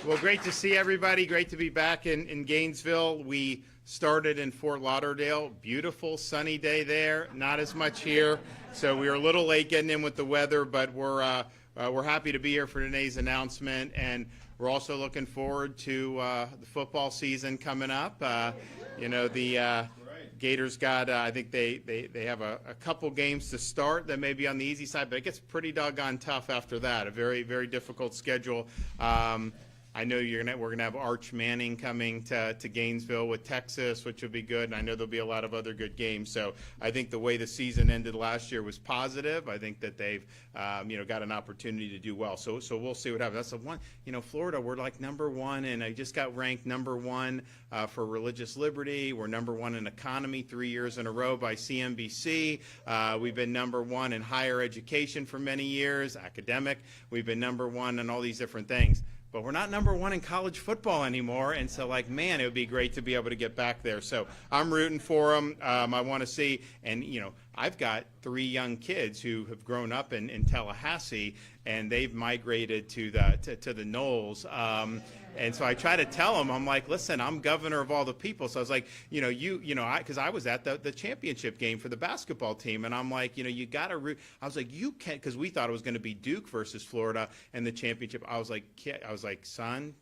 Well, great to see everybody. Great to be back in Gainesville. We started in Fort Lauderdale. Beautiful sunny day there. Not as much here, so we were a little late getting in with the weather, but we're happy to be here for today's announcement, and we're also looking forward to the football season coming up. The Gators got, I think they have a couple games to start that may be on the easy side, but it gets pretty doggone tough after that. A very, very difficult schedule. I know we're gonna have Arch Manning coming to Gainesville with Texas, which will be good, and I know there'll be a lot of other good games. So I think the way the season ended last year was positive. I think that they've got an opportunity to do well. So we'll see what happens. That's the one. Florida, we're like #1, and I just got ranked #1 for religious liberty. We're #1 in economy 3 years in a row by CNBC. We've been #1 in higher education for many years, academic. We've been #1 in all these different things. But we're not #1 in college football anymore, and so, man, it would be great to be able to get back there. So I'm rooting for them. I want to see, and, I've got 3 young kids who have grown up in Tallahassee, and they've migrated to the Knolls. And so I try to tell them, I'm like, listen, I'm governor of all the people. So I was like, because I was at the championship game for the basketball team, and I'm like, you got to root. I was like, you can't, because we thought it was going to be Duke versus Florida in the championship. I was like, son,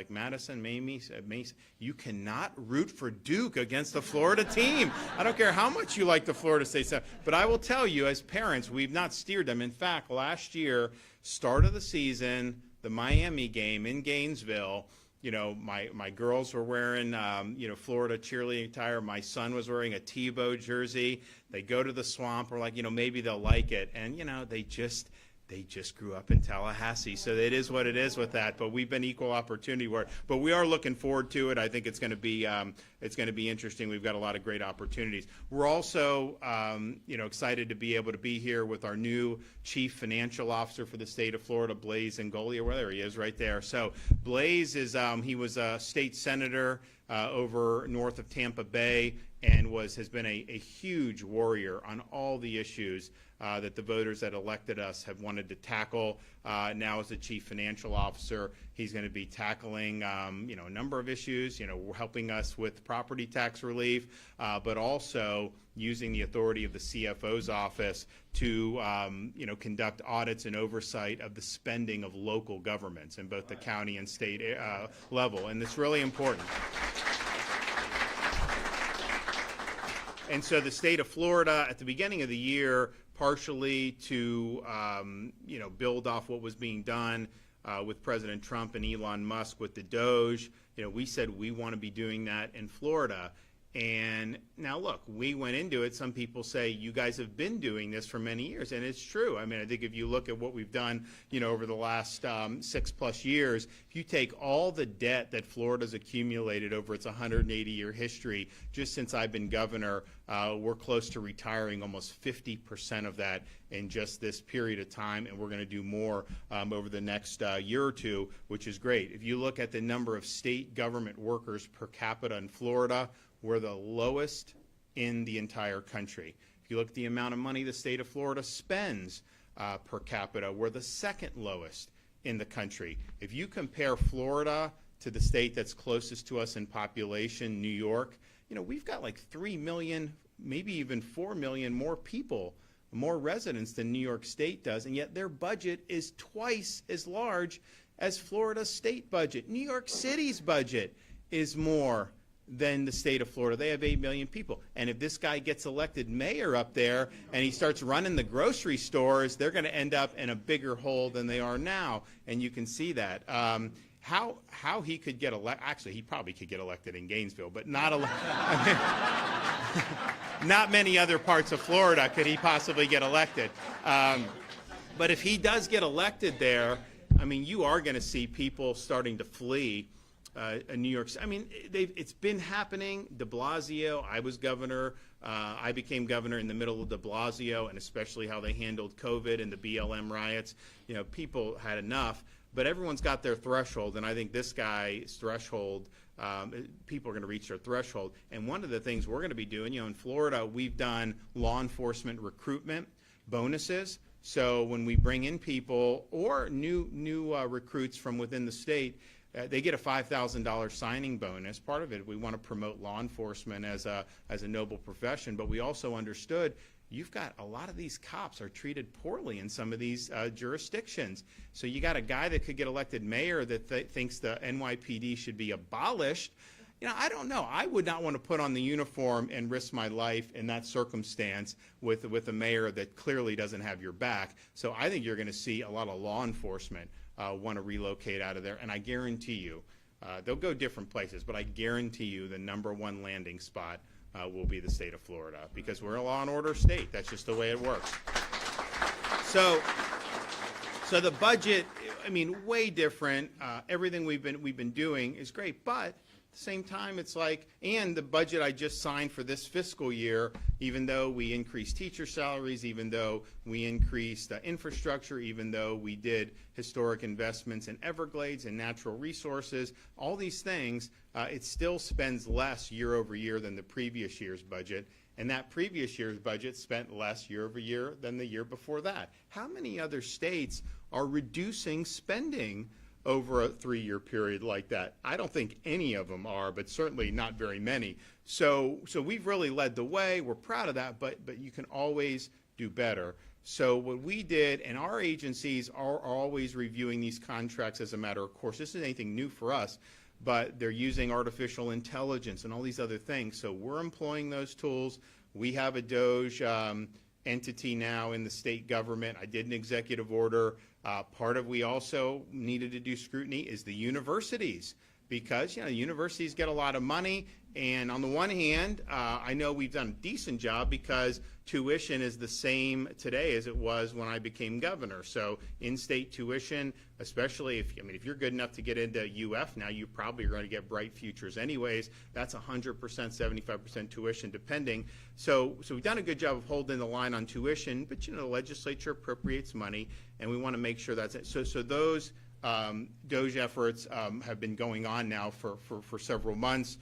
Madison, Mason, you cannot root for Duke against the Florida team. I don't care how much you like the Florida State stuff. But I will tell you, as parents, we've not steered them. In fact, last year, start of the season, the Miami game in Gainesville, my girls were wearing, Florida cheerleading attire. My son was wearing a Tebow jersey. They go to the Swamp. We're like, maybe they'll like it. And, they just grew up in Tallahassee. So it is what it is with that. But we've been equal opportunity where, but we are looking forward to it. I think it's going to be interesting. We've got a lot of great opportunities. We're also, excited to be able to be here with our new chief financial officer for the state of Florida, Blaise Ngolia. Well, there he is right there. So Blaise is, he was a state senator over north of Tampa Bay, and has been a huge warrior on all the issues that the voters that elected us have wanted to tackle. Now as the chief financial officer, he's going to be tackling a number of issues, helping us with property tax relief, but also using the authority of the CFO's office to conduct audits and oversight of the spending of local governments in both the county and state level, and it's really important. And so the state of Florida, at the beginning of the year, partially to build off what was being done with President Trump and Elon Musk with the Doge, we said we want to be doing that in Florida. And now, look, we went into it. Some people say you guys have been doing this for many years, and it's true. I mean, I think if you look at what we've done, over the last 6+ years, if you take all the debt that Florida's accumulated over its 180-year history, just since I've been governor, we're close to retiring almost 50% of that in just this period of time, and we're going to do more over the next year or two, which is great. If you look at the number of state government workers per capita in Florida, we're the lowest in the entire country. If you look at the amount of money the state of Florida spends per capita, we're the second lowest in the country. If you compare Florida to the state that's closest to us in population, New York, we've got like 3 million, maybe even 4 million more people, more residents than New York State does, and yet their budget is twice as large as Florida's state budget. New York City's budget is more than the state of Florida. They have 8 million people. And if this guy gets elected mayor up there and he starts running the grocery stores, they're going to end up in a bigger hole than they are now. And you can see that. How he could get elected, actually, he probably could get elected in Gainesville, but not not many other parts of Florida could he possibly get elected. But if he does get elected there, I mean, you are going to see people starting to flee New York. I mean, it's been happening. De Blasio, I was governor. I became governor in the middle of de Blasio, and especially how they handled COVID and the BLM riots. People had enough, but everyone's got their threshold, and I think this guy's threshold, people are going to reach their threshold. And one of the things we're going to be doing, in Florida, we've done law enforcement recruitment bonuses. So when we bring in people or new recruits from within the state, they get a $5,000 signing bonus. Part of it, we want to promote law enforcement as a noble profession, but we also understood you've got a lot of these cops are treated poorly in some of these jurisdictions. So you got a guy that could get elected mayor that thinks the NYPD should be abolished. You know, I don't know. I would not want to put on the uniform and risk my life in that circumstance with a mayor that clearly doesn't have your back. So I think you're going to see a lot of law enforcement want to relocate out of there. And I guarantee you, they'll go different places, but I guarantee you the #1 landing spot will be the state of Florida, because we're a law and order state. That's just the way it works. So the budget, I mean, way different. Everything we've been doing is great, but at the same time, it's like, and the budget I just signed for this fiscal year, even though we increased teacher salaries, even though we increased infrastructure, even though we did historic investments in Everglades and natural resources, all these things, it still spends less year over year than the previous year's budget. And that previous year's budget spent less year over year than the year before that. How many other states are reducing spending over a 3-year period like that? I don't think any of them are, but certainly not very many. So we've really led the way. We're proud of that, but you can always do better. So what we did, and our agencies are always reviewing these contracts as a matter of course. This isn't anything new for us, but they're using artificial intelligence and all these other things. So we're employing those tools. We have a DOGE entity now in the state government. I did an executive order. Part of we also needed to do scrutiny is the universities, because the universities get a lot of money, and on the one hand, I know we've done a decent job because tuition is the same today as it was when I became governor. So in-state tuition, especially if you're good enough to get into UF now, you probably are going to get bright futures anyways. That's 100%, 75% tuition depending. So we've done a good job of holding the line on tuition, but the legislature appropriates money, and we want to make sure that's it. So those DOGE efforts have been going on now for several months.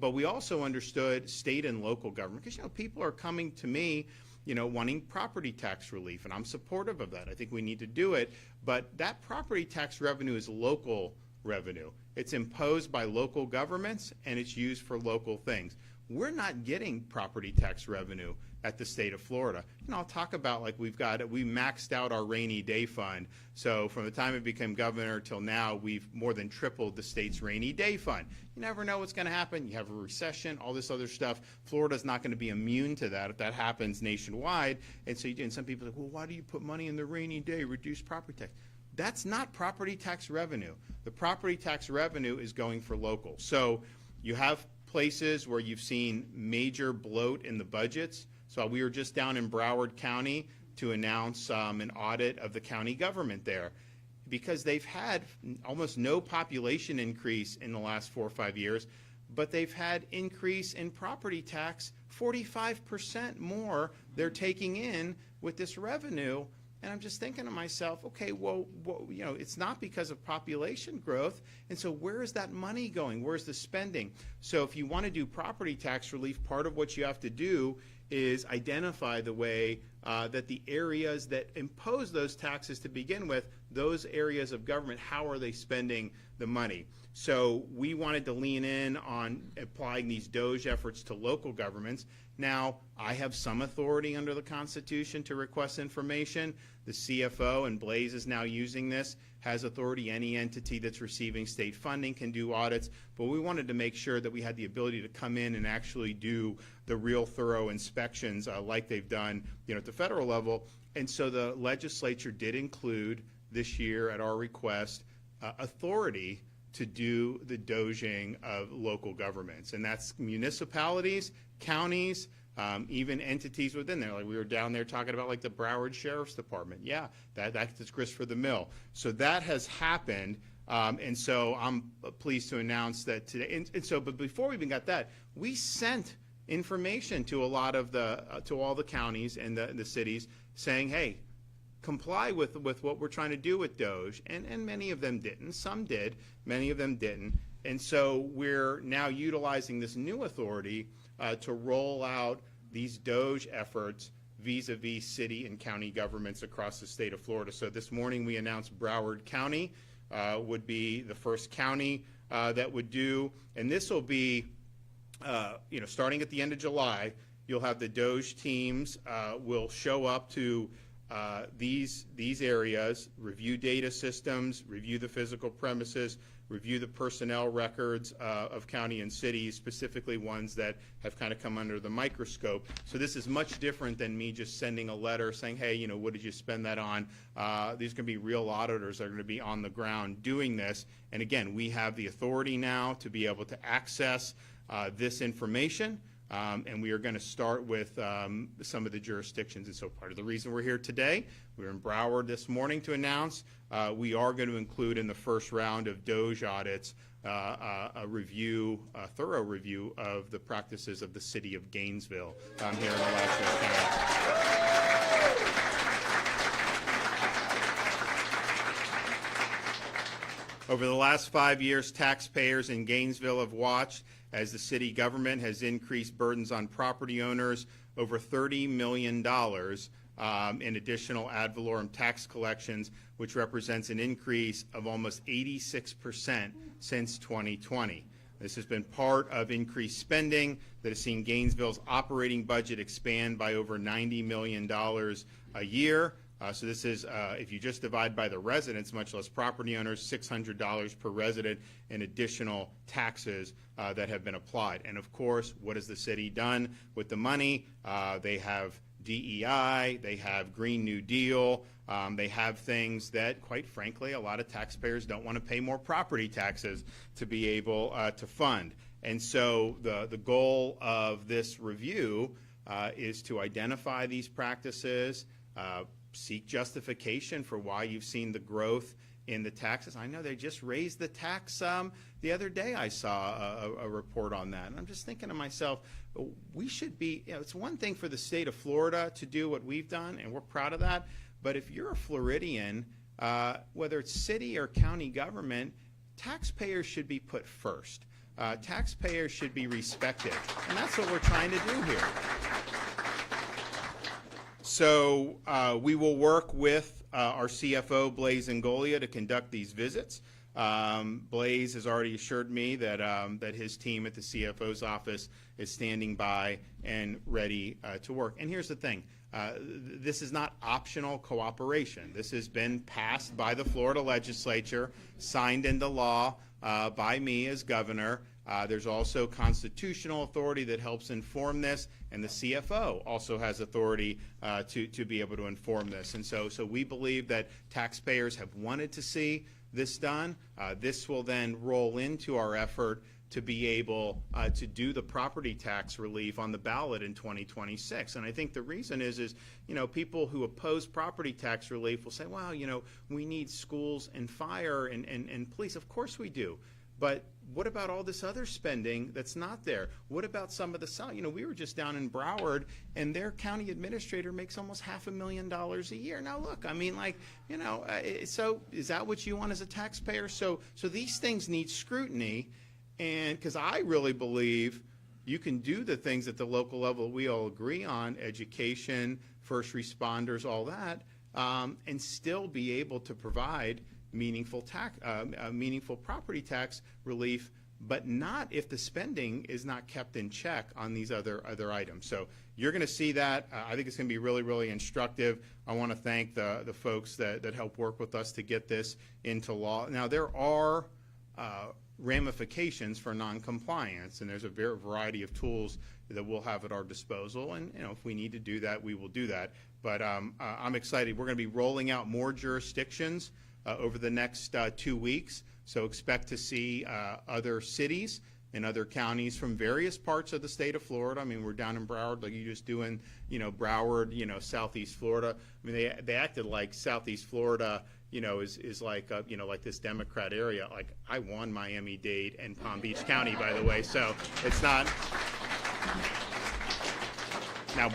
But we also understood state and local government, because people are coming to me wanting property tax relief, and I'm supportive of that. I think we need to do it, but that property tax revenue is local revenue. It's imposed by local governments, and it's used for local things. We're not getting property tax revenue at the state of Florida. I'll talk about, like, we maxed out our rainy day fund. So from the time I became governor till now, we've more than tripled the state's rainy day fund. You never know what's going to happen. You have a recession, all this other stuff. Florida's not going to be immune to that if that happens nationwide. And so and some people are like, well, why do you put money in the rainy day, reduce property tax? That's not property tax revenue. The property tax revenue is going for local. So you have places where you've seen major bloat in the budgets. So we were just down in Broward County to announce an audit of the county government there, because they've had almost no population increase in the last 4 or 5 years, but they've had increase in property tax, 45% more they're taking in with this revenue. And I'm just thinking to myself, okay, well, it's not because of population growth. And so where is that money going? Where's the spending? So if you want to do property tax relief, part of what you have to do is identify the way that the areas that impose those taxes to begin with, those areas of government, how are they spending the money? So we wanted to lean in on applying these DOGE efforts to local governments. Now, I have some authority under the Constitution to request information. The CFO, and Blaze is now using this, has authority. Any entity that's receiving state funding can do audits. But we wanted to make sure that we had the ability to come in and actually do the real thorough inspections like they've done at the federal level. And so the legislature did include this year, at our request, authority to do the DOGing of local governments. And that's municipalities, counties, even entities within there. Like we were down there talking about, like, the Broward Sheriff's Department. Yeah, that's grist for the mill. So that has happened. And so I'm pleased to announce that today. And so, but before we even got that, we sent information to a lot of to all the counties and the cities saying, hey, comply with what we're trying to do with DOGE. And many of them didn't. Some did. Many of them didn't. And so we're now utilizing this new authority to roll out these DOGE efforts vis-a-vis city and county governments across the state of Florida. So this morning we announced Broward County would be the first county that would do, and this will be, starting at the end of July, you'll have the DOJ teams will show up to these areas, review data systems, review the physical premises, review the personnel records of county and cities, specifically ones that have kind of come under the microscope. So this is much different than me just sending a letter saying, hey, what did you spend that on? These are going to be real auditors that are going to be on the ground doing this. And again, we have the authority now to be able to access this information. And we are going to start with some of the jurisdictions. And so part of the reason we're here today, we were in Broward this morning to announce we are going to include in the first round of DOJ audits a thorough review of the practices of the city of Gainesville here in Alachua County. Over the last 5 years, taxpayers in Gainesville have watched as the city government has increased burdens on property owners, over $30 million in additional ad valorem tax collections, which represents an increase of almost 86% since 2020. This has been part of increased spending that has seen Gainesville's operating budget expand by over $90 million a year. So this is, if you just divide by the residents, much less property owners, $600 per resident in additional taxes that have been applied. And of course, what has the city done with the money? They have DEI, they have Green New Deal, they have things that, quite frankly, a lot of taxpayers don't want to pay more property taxes to be able to fund. And so the goal of this review is to identify these practices, seek justification for why you've seen the growth in the taxes. I know they just raised the tax the other day. I saw a report on that, and I'm just thinking to myself, we should be, it's one thing for the state of Florida to do what we've done, and we're proud of that, but if you're a Floridian, whether it's city or county government, taxpayers should be put first. Taxpayers should be respected, and that's what we're trying to do here. So we will work with our CFO, Blaise Ngolia, to conduct these visits. Blaise has already assured me that, that his team at the CFO's office is standing by and ready to work. And here's the thing. This is not optional cooperation. This has been passed by the Florida legislature, signed into law by me as governor. There's also constitutional authority that helps inform this, and the CFO also has authority to be able to inform this. And so we believe that taxpayers have wanted to see this done. This will then roll into our effort to be able to do the property tax relief on the ballot in 2026. And I think the reason is people who oppose property tax relief will say, well, we need schools and fire and police. Of course we do. But what about all this other spending that's not there? What about some of the, we were just down in Broward, and their county administrator makes almost $500,000 a year. Now look, so is that what you want as a taxpayer? So these things need scrutiny, and because I really believe you can do the things at the local level we all agree on, education, first responders, all that, and still be able to provide meaningful property tax relief, but not if the spending is not kept in check on these other items. So you're going to see that. I think it's going to be really, really instructive. I want to thank the folks that helped work with us to get this into law. Now, there are ramifications for noncompliance, and there's a variety of tools that we'll have at our disposal, and if we need to do that, we will do that. But I'm excited. We're going to be rolling out more jurisdictions over the next 2 weeks, so expect to see other cities and other counties from various parts of the state of Florida. I mean, we're down in Broward, like you just doing, Broward, Southeast Florida. I mean, they acted like Southeast Florida, is like, like this Democrat area. Like, I won Miami-Dade and Palm Beach County, by the way, so it's not. Now,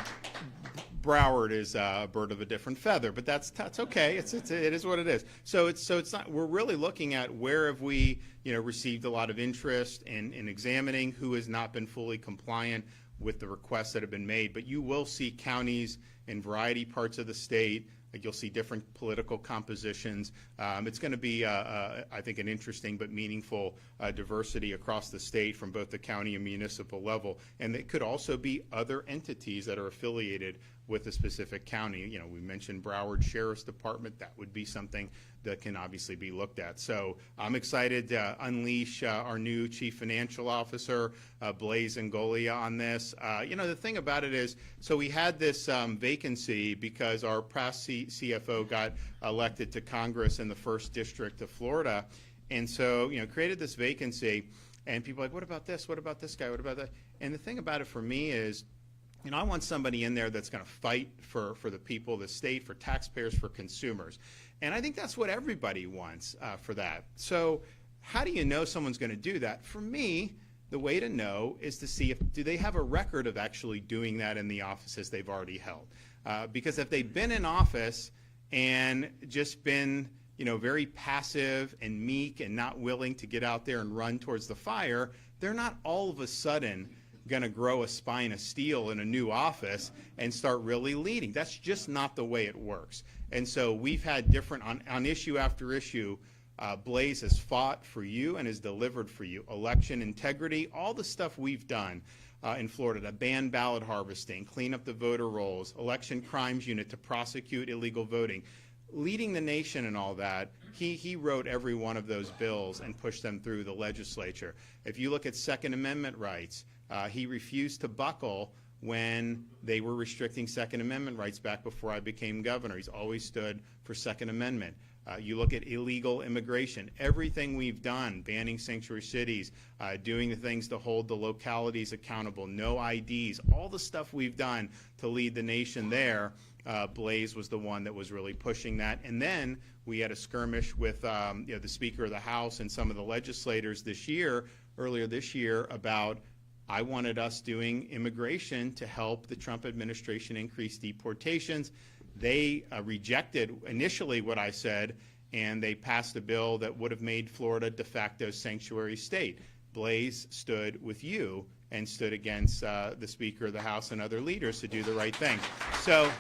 Broward is a bird of a different feather, but that's okay. It is what it is. So it's not. We're really looking at where have we received a lot of interest in examining who has not been fully compliant with the requests that have been made. But you will see counties in variety parts of the state You'll see different political compositions. It's going to be, I think, an interesting but meaningful diversity across the state from both the county and municipal level. And it could also be other entities that are affiliated with a specific county. You know, we mentioned Broward Sheriff's Department. That would be something that can obviously be looked at. So I'm excited to unleash our new Chief Financial Officer, Blaise Ngolia, on this. You know, the thing about it is, so we had this vacancy because our past CFO got elected to Congress in the 1st District of Florida. And so, you know, created this vacancy, and people are like, what about this? What about this guy? What about that? And the thing about it for me is, you know, I want somebody in there that's going to fight for the people of the state, for taxpayers, for consumers. And I think that's what everybody wants for that. So how do you know someone's going to do that? For me, the way to know is to see do they have a record of actually doing that in the offices they've already held. Because if they've been in office and just been, you know, very passive and meek and not willing to get out there and run towards the fire, they're not all of a sudden going to grow a spine of steel in a new office and start really leading. That's just not the way it works. And so we've had different, on issue after issue, Blaise has fought for you and has delivered for you. Election integrity, all the stuff we've done in Florida to ban ballot harvesting, clean up the voter rolls, election crimes unit to prosecute illegal voting. Leading the nation and all that, he wrote every one of those bills and pushed them through the legislature. If you look at Second Amendment rights, he refused to buckle when they were restricting Second Amendment rights back before I became governor. He's always stood for Second Amendment. You look at illegal immigration, everything we've done, banning sanctuary cities, doing the things to hold the localities accountable, no IDs, all the stuff we've done to lead the nation there. Blaise was the one that was really pushing that. And then we had a skirmish with you know, the Speaker of the House and some of the legislators earlier this year, about I wanted us doing immigration to help the Trump administration increase deportations. They rejected initially what I said, and they passed a bill that would have made Florida de facto sanctuary state. Blaise stood with you and stood against the Speaker of the House and other leaders to do the right thing. So,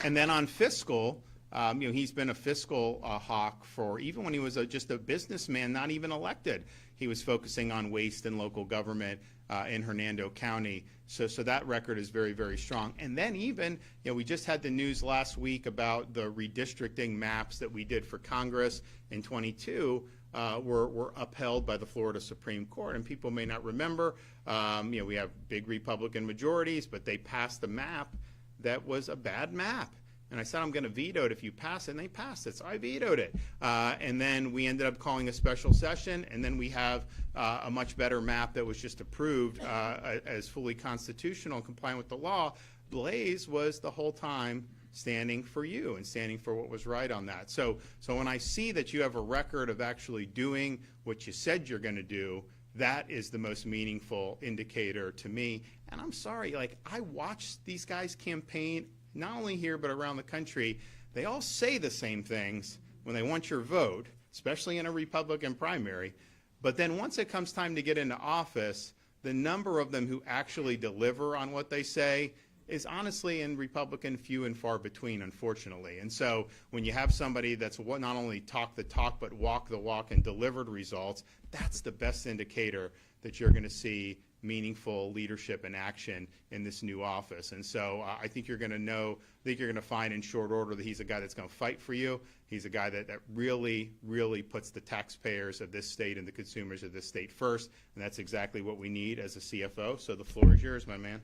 and then on fiscal, you know, he's been a fiscal hawk for, even when he was just a businessman, not even elected. He was focusing on waste in local government in Hernando County. So that record is very, very strong. And then even, you know, we just had the news last week about the redistricting maps that we did for Congress in 22 were upheld by the Florida Supreme Court. And people may not remember, you know, we have big Republican majorities, but they passed a map that was a bad map. And I said, I'm going to veto it if you pass it, and they passed it, so I vetoed it. And then we ended up calling a special session, and then we have a much better map that was just approved as fully constitutional and compliant with the law. Blaise was the whole time standing for you and standing for what was right on that. So when I see that you have a record of actually doing what you said you're going to do, that is the most meaningful indicator to me. And I'm sorry, like, I watched these guys campaign not only here but around the country. They all say the same things when they want your vote, especially in a Republican primary. But then once it comes time to get into office, the number of them who actually deliver on what they say is honestly in Republican few and far between, unfortunately. And so when you have somebody that's not only talk the talk but walk the walk and delivered results, that's the best indicator that you're going to see meaningful leadership and action in this new office. And so I think you're going to find in short order that he's a guy that's going to fight for you. He's a guy that really, really puts the taxpayers of this state and the consumers of this state first. And that's exactly what we need as a CFO. So the floor is yours, my man.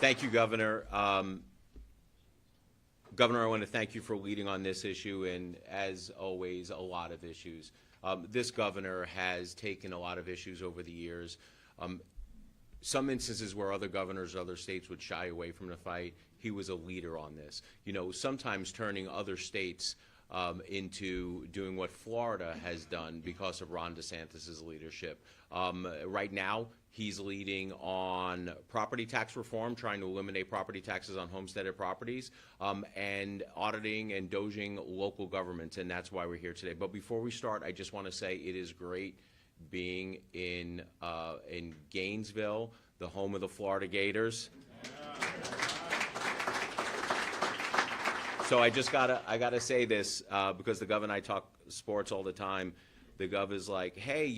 Thank you, Governor. Governor, I want to thank you for leading on this issue and, as always, a lot of issues. This governor has taken a lot of issues over the years. Some instances where other governors, other states would shy away from the fight, he was a leader on this. You know, sometimes turning other states into doing what Florida has done because of Ron DeSantis' leadership. Right now, he's leading on property tax reform, trying to eliminate property taxes on homesteaded properties, and auditing and doging local governments, and that's why we're here today. But before we start, I just want to say it is great being in Gainesville, the home of the Florida Gators. So I gotta say this, because the Gov and I talk sports all the time. The Gov is like, hey,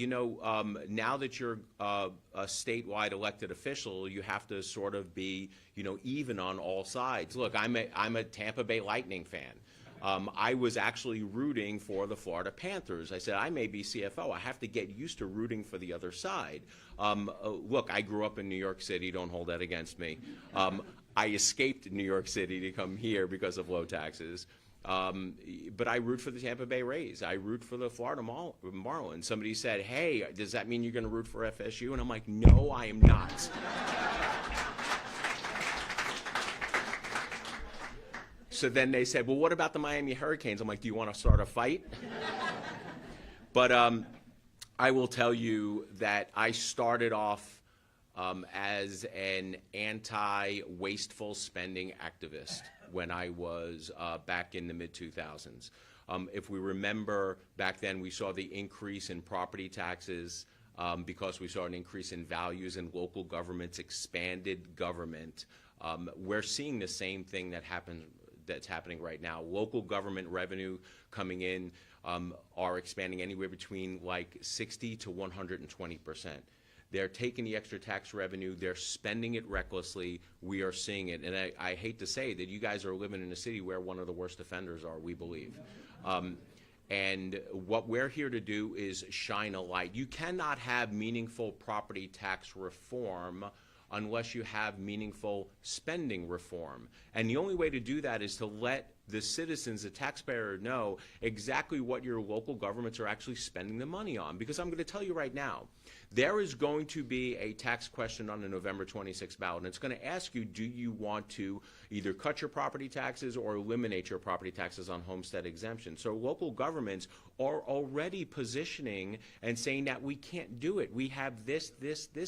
now that you're a statewide elected official, you have to sort of be, even on all sides. Look, I'm a Tampa Bay Lightning fan. I was actually rooting for the Florida Panthers. I said, I may be CFO. I have to get used to rooting for the other side. Look, I grew up in New York City. Don't hold that against me. I escaped New York City to come here because of low taxes. But I root for the Tampa Bay Rays. I root for the Florida Marlins. Somebody said, hey, does that mean you're going to root for FSU? And I'm like, no, I am not. So then they said, well, what about the Miami Hurricanes? I'm like, do you want to start a fight? But I will tell you that I started off as an anti-wasteful spending activist when I was back in the mid-2000s. If we remember, back then we saw the increase in property taxes because we saw an increase in values and local governments expanded government. We're seeing the same thing that's happening right now. Local government revenue coming in are expanding anywhere between like 60 to 120%. They're taking the extra tax revenue, they're spending it recklessly. We are seeing it. And I hate to say that you guys are living in a city where one of the worst offenders are, we believe. And what we're here to do is shine a light. You cannot have meaningful property tax reform unless you have meaningful spending reform. And the only way to do that is to let the citizens, the taxpayer, know exactly what your local governments are actually spending the money on. Because I'm going to tell you right now, there is going to be a tax question on the November 26th ballot, and it's going to ask you, do you want to either cut your property taxes or eliminate your property taxes on homestead exemption? So local governments are already positioning and saying that we can't do it. We have this,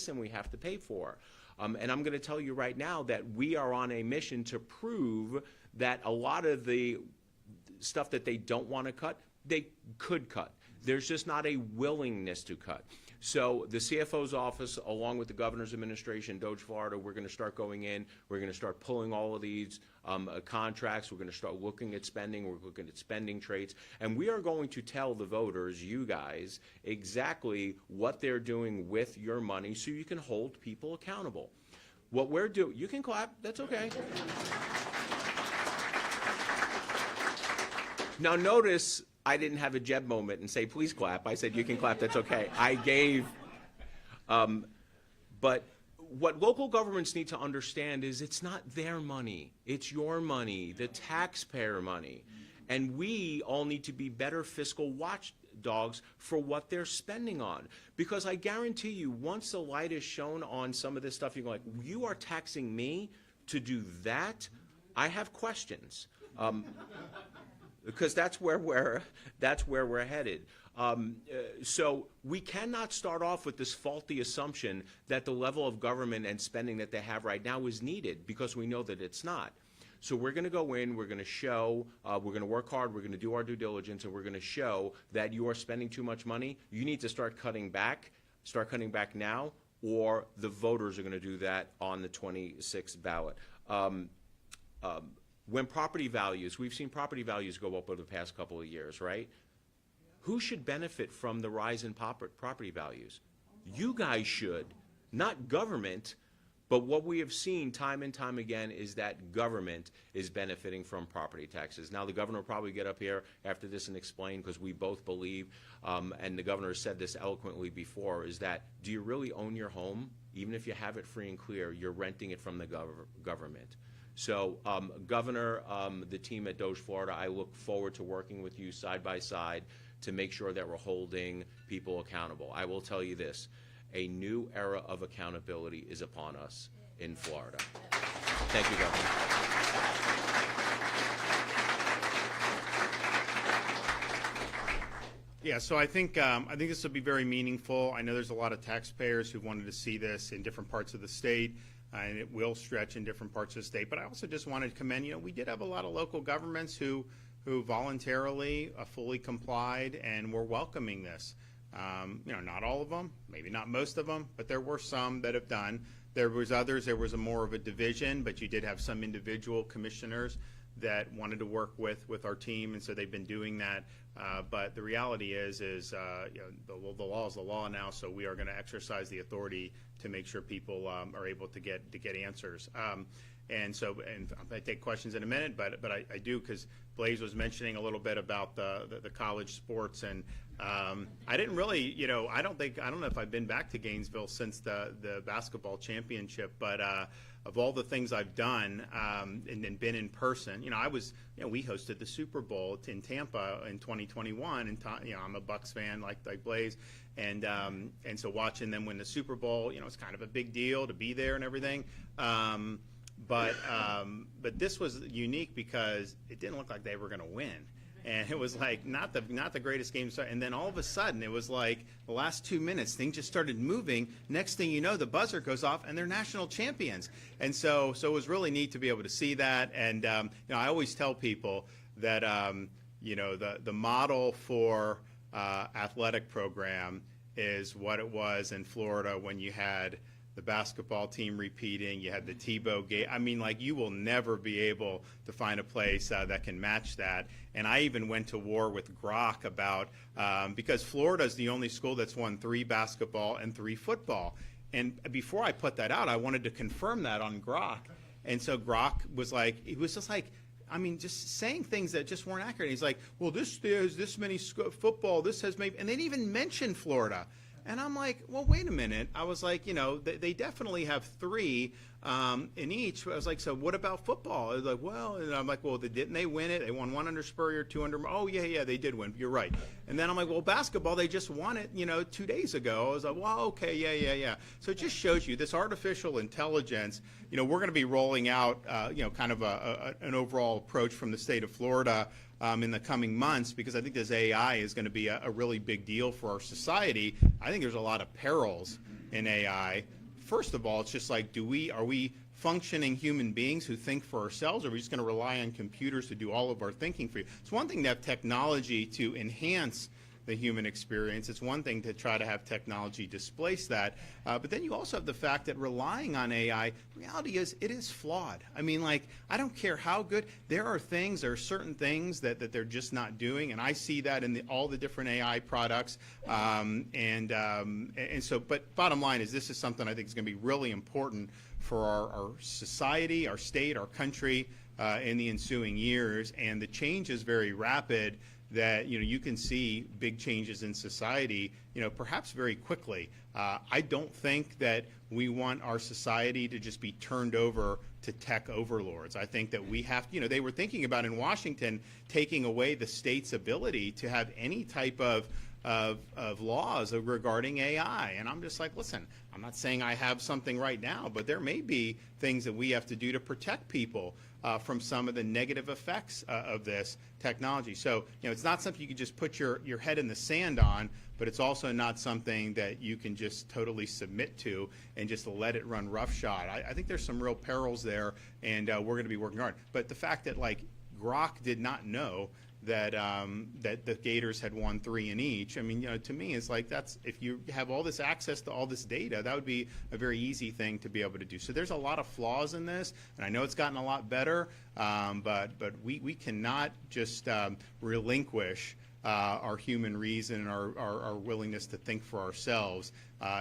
and we have to pay for. And I'm going to tell you right now that we are on a mission to prove that a lot of the stuff that they don't want to cut, they could cut. There's just not a willingness to cut. So the CFO's office, along with the governor's administration, DOJ Florida, we're going to start going in. We're going to start pulling all of these contracts. We're going to start looking at spending. We're looking at spending traits. And we are going to tell the voters, you guys, exactly what they're doing with your money so you can hold people accountable. What we're doing, you can clap, that's okay. Now notice, I didn't have a Jeb moment and say, please clap. I said, you can clap, that's okay. I gave, but what local governments need to understand is it's not their money, it's your money, the taxpayer money. And we all need to be better fiscal watchdogs for what they're spending on. Because I guarantee you, once the light is shown on some of this stuff, you're like, you are taxing me to do that? I have questions. Because that's where we're headed. So we cannot start off with this faulty assumption that the level of government and spending that they have right now is needed, because we know that it's not. So we're going to go in, we're going to show, we're going to work hard, we're going to do our due diligence, and we're going to show that you are spending too much money. You need to start cutting back now, or the voters are going to do that on the 26th ballot. When property values, we've seen property values go up over the past couple of years, right? Who should benefit from the rise in property values? You guys should, not government. But what we have seen time and time again is that government is benefiting from property taxes. Now, the governor will probably get up here after this and explain, because we both believe, and the governor said this eloquently before, is that, do you really own your home? Even if you have it free and clear, you're renting it from the government. So, Governor, the team at DOJ Florida, I look forward to working with you side by side to make sure that we're holding people accountable. I will tell you this. A new era of accountability is upon us in Florida. Thank you, Governor. Yeah, so I think this will be very meaningful. I know there's a lot of taxpayers who wanted to see this in different parts of the state, and it will stretch in different parts of the state. But I also just wanted to commend, we did have a lot of local governments who voluntarily fully complied and were welcoming this. Not all of them, maybe not most of them, but there were some that have done. There was others, there was more of a division, but you did have some individual commissioners that wanted to work with our team, and so they've been doing that. But the reality is the law is the law now, so we are going to exercise the authority to make sure people are able to get answers. And I take questions in a minute, but I do, because Blaze was mentioning a little bit about the college sports, and I didn't really, I don't know if I've been back to Gainesville since the basketball championship, but of all the things I've done and been in person, we hosted the Super Bowl in Tampa in 2021, and I'm a Bucks fan like Blaze, and so watching them win the Super Bowl, it's kind of a big deal to be there and everything. But this was unique because it didn't look like they were going to win. And it was like not the greatest game. And then all of a sudden, it was like the last 2 minutes, things just started moving. Next thing you know, the buzzer goes off, and they're national champions. And so it was really neat to be able to see that. And I always tell people that the model for athletic program is what it was in Florida when you had the basketball team repeating, you had the Tebow game. You will never be able to find a place that can match that. And I even went to war with Grok about, because Florida is the only school that's won 3 basketball and 3 football. And before I put that out, I wanted to confirm that on Grok. And so Grok was like, just saying things that just weren't accurate. He's like, well, there's this many football, this has maybe, and they didn't even mention Florida. And I'm like, well, wait a minute. I was like, they definitely have 3 in each. I was like, so what about football? I was like, well, and I'm like, well, didn't they win it? They won 1 under Spurrier, 2 under. Oh, yeah, they did win. You're right. And then I'm like, well, basketball, they just won it, 2 days ago. I was like, well, okay, yeah. So it just shows you this artificial intelligence. We're going to be rolling out, kind of an overall approach from the state of Florida in the coming months, because I think this AI is going to be a really big deal for our society. I think there's a lot of perils in AI. First of all, it's just like, are we functioning human beings who think for ourselves, or are we just going to rely on computers to do all of our thinking for you? It's one thing to have technology to enhance the human experience. It's one thing to try to have technology displace that. But then you also have the fact that relying on AI, reality is it is flawed. I don't care how good. There are certain things that they're just not doing, and I see that in all the different AI products. But bottom line is, this is something I think is going to be really important for our society, our state, our country in the ensuing years. And the change is very rapid, that you can see big changes in society perhaps very quickly. I don't think that we want our society to just be turned over to tech overlords. I think that we have they were thinking about in Washington taking away the state's ability to have any type of laws regarding AI. And I'm just like, listen, I'm not saying I have something right now, but there may be things that we have to do to protect people from some of the negative effects of this technology. So, it's not something you can just put your head in the sand on, but it's also not something that you can just totally submit to and just let it run roughshod. I think there's some real perils there, and we're going to be working hard. But the fact that, Grok did not know that the Gators had won 3 in each. To me, it's like, that's, if you have all this access to all this data, that would be a very easy thing to be able to do. So there's a lot of flaws in this, and I know it's gotten a lot better, but we cannot just relinquish our human reason and our willingness to think for ourselves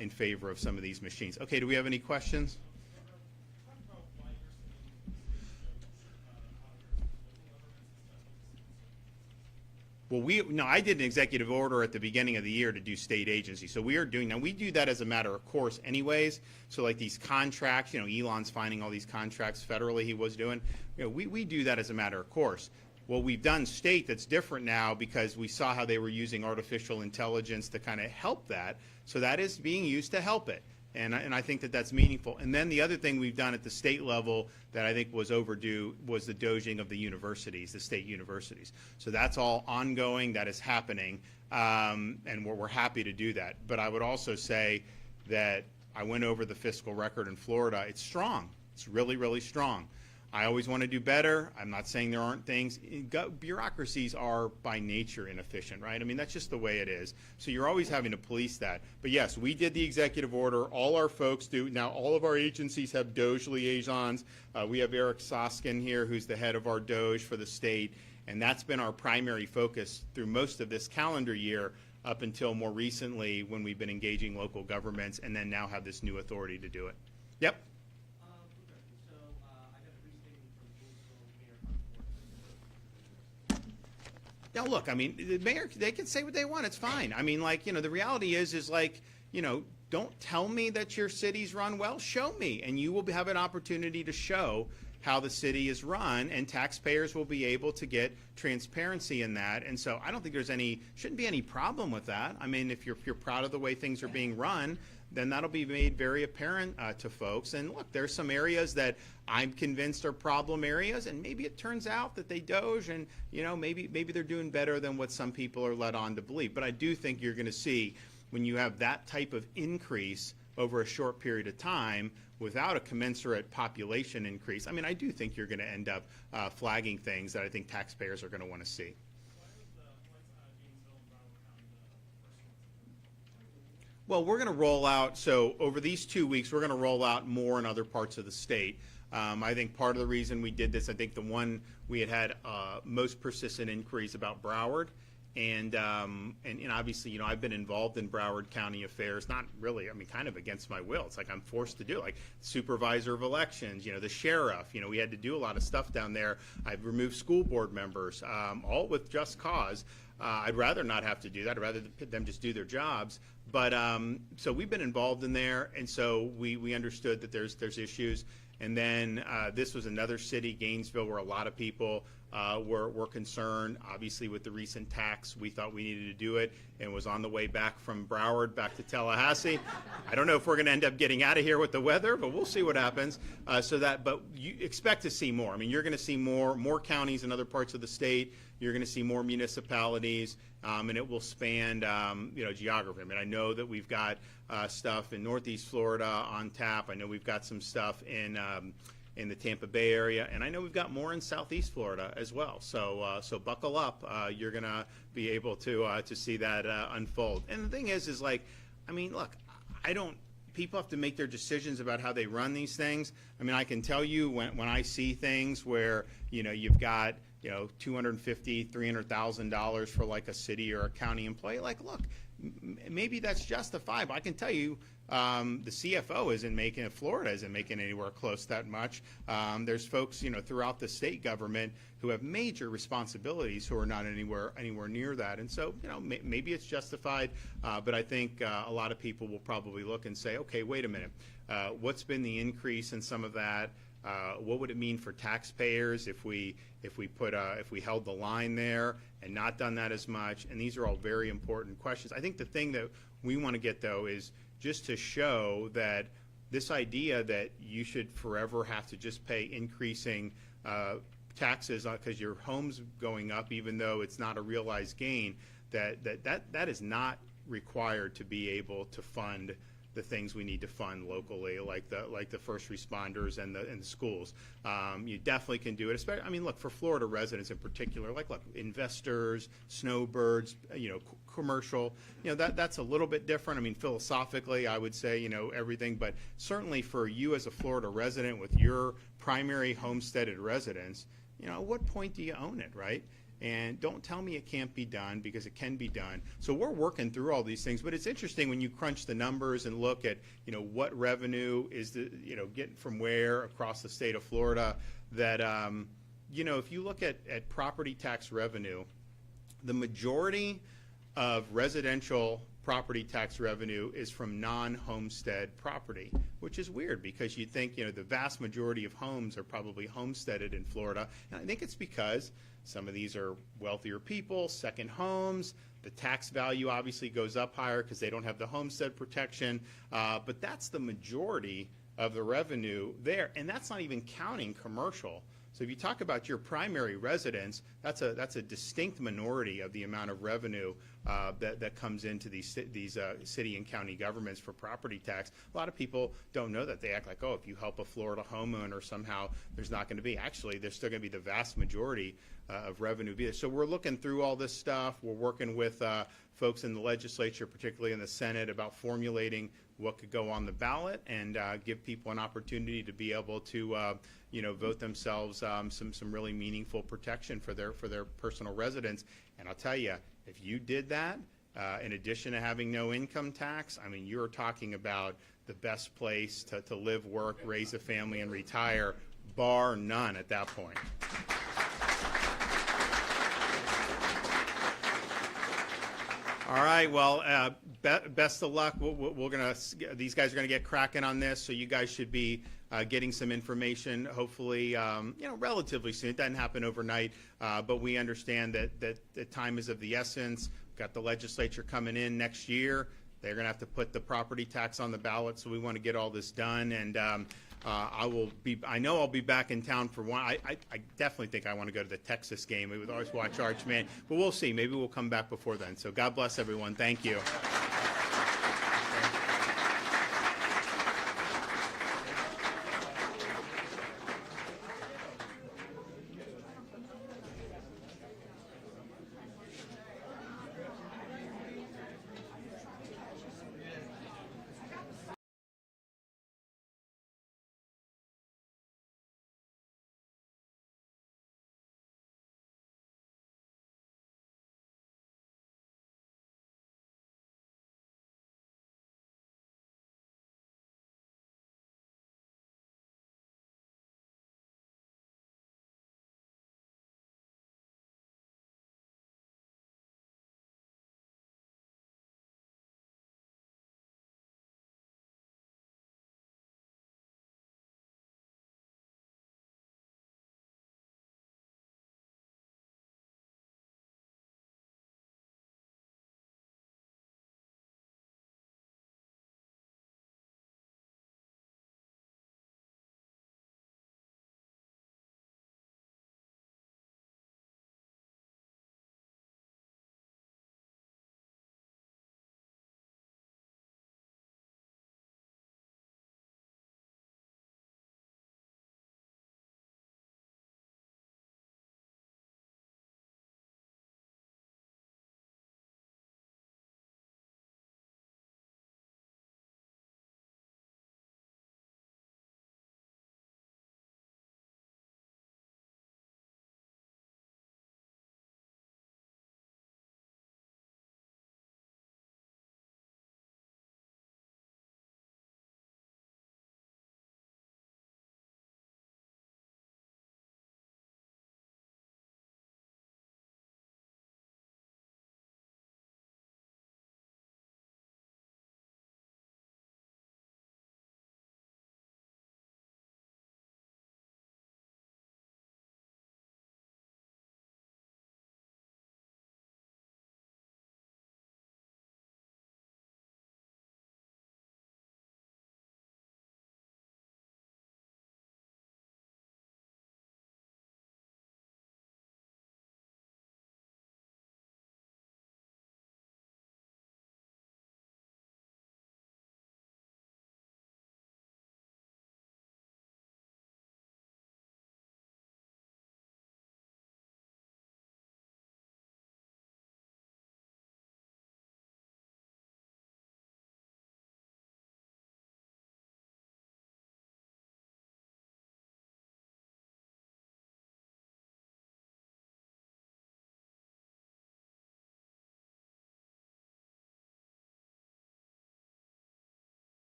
in favor of some of these machines. Okay, do we have any questions? Well, I did an executive order at the beginning of the year to do state agencies. So we do that as a matter of course anyways. So like these contracts, Elon's finding all these contracts federally he was doing. We do that as a matter of course. Well, we've done state that's different now because we saw how they were using artificial intelligence to kind of help that. So that is being used to help it. And I think that that's meaningful. And then the other thing we've done at the state level that I think was overdue was the doging of the universities, the state universities. So that's all ongoing. That is happening. And we're happy to do that. But I would also say that I went over the fiscal record in Florida. It's strong. It's really, really strong. I always want to do better. I'm not saying there aren't things. Bureaucracies are by nature inefficient, right? I mean, that's just the way it is. So you're always having to police that. But yes, we did the executive order. All our folks do. Now, all of our agencies have DOJ liaisons. We have Eric Soskin here, who's the head of our DOJ for the state. And that's been our primary focus through most of this calendar year up until more recently when we've been engaging local governments and then now have this new authority to do it. Yep. Now, look, I mean, the mayor, they can say what they want. It's fine. I mean, like, the reality is like, don't tell me that your city's run well. Show me, and you will have an opportunity to show how the city is run, and taxpayers will be able to get transparency in that. And so I don't think shouldn't be any problem with that. I mean, if you're proud of the way things are being run, then that'll be made very apparent to folks. And look, there's some areas that I'm convinced are problem areas, and maybe it turns out that they doge, and maybe they're doing better than what some people are led on to believe. But I do think you're going to see, when you have that type of increase over a short period of time without a commensurate population increase, I mean, I do think you're going to end up flagging things that I think taxpayers are going to want to see. Well, we're going to roll out, so over these 2 weeks, we're going to roll out more in other parts of the state. I think part of the reason we did this, I think the one we had most persistent inquiries about Broward. And obviously, I've been involved in Broward County affairs, not really, I mean, kind of against my will. It's like I'm forced to do, like supervisor of elections, the sheriff, we had to do a lot of stuff down there. I've removed school board members, all with just cause. I'd rather not have to do that. I'd rather them just do their jobs. But so we've been involved in there, and so we understood that there's issues. And then this was another city, Gainesville, where a lot of people were concerned. Obviously, with the recent tax, we thought we needed to do it, and was on the way back from Broward back to Tallahassee. I don't know if we're going to end up getting out of here with the weather, but we'll see what happens. But you expect to see more. I mean, you're going to see more counties in other parts of the state. You're going to see more municipalities, and it will span, geography. I mean, I know that we've got stuff in Northeast Florida on tap. I know we've got some stuff in the Tampa Bay area, and I know we've got more in Southeast Florida as well. So buckle up. You're going to be able to see that unfold. And the thing is like, I mean, look, people have to make their decisions about how they run these things. I mean, I can tell you when I see things where, you've got, $250,000, $300,000 for like a city or a county employee, like, look, maybe that's justifiable. I can tell you the CFO Florida isn't making anywhere close that much. There's folks, throughout the state government who have major responsibilities who are not anywhere near that. And so, maybe it's justified, but I think a lot of people will probably look and say, okay, wait a minute, what's been the increase in some of that? What would it mean for taxpayers if we held the line there and not done that as much? And these are all very important questions. I think the thing that we want to get, though, is just to show that this idea that you should forever have to just pay increasing taxes because your home's going up, even though it's not a realized gain, that is not required to be able to fund the things we need to fund locally, like the first responders and the schools. You definitely can do it. Especially, I mean, look, for Florida residents in particular, look, investors, snowbirds, commercial, that's a little bit different. I mean, philosophically, I would say, everything, but certainly for you as a Florida resident with your primary homesteaded residence, at what point do you own it, right? And don't tell me it can't be done, because it can be done. So we're working through all these things, but it's interesting when you crunch the numbers and look at, what revenue is getting from where across the state of Florida, that, if you look at property tax revenue, the majority of residential property tax revenue is from non-homestead property, which is weird because you'd think, the vast majority of homes are probably homesteaded in Florida. And I think it's because some of these are wealthier people, second homes. The tax value obviously goes up higher because they don't have the homestead protection. But that's the majority of the revenue there. And that's not even counting commercial. So if you talk about your primary residence, that's a distinct minority of the amount of revenue that comes into these city and county governments for property tax. A lot of people don't know that. They act like, oh, if you help a Florida homeowner, somehow there's not going to be. Actually, there's still going to be the vast majority of revenue be there. So we're looking through all this stuff. We're working with folks in the legislature, particularly in the Senate, about formulating what could go on the ballot and give people an opportunity to be able to vote themselves some really meaningful protection for their personal residence. And I'll tell you, if you did that, in addition to having no income tax, I mean, you're talking about the best place to live, work, raise a family, and retire, bar none at that point. All right. Well, best of luck. These guys are gonna get cracking on this, so you guys should be getting some information, hopefully, relatively soon. It doesn't happen overnight, but we understand that the time is of the essence. We've got the legislature coming in next year. They're gonna have to put the property tax on the ballot, so we want to get all this done. And I know I'll be back in town for one. I definitely think I want to go to the Texas game. We would always watch Archman, but we'll see. Maybe we'll come back before then. So God bless everyone. Thank you.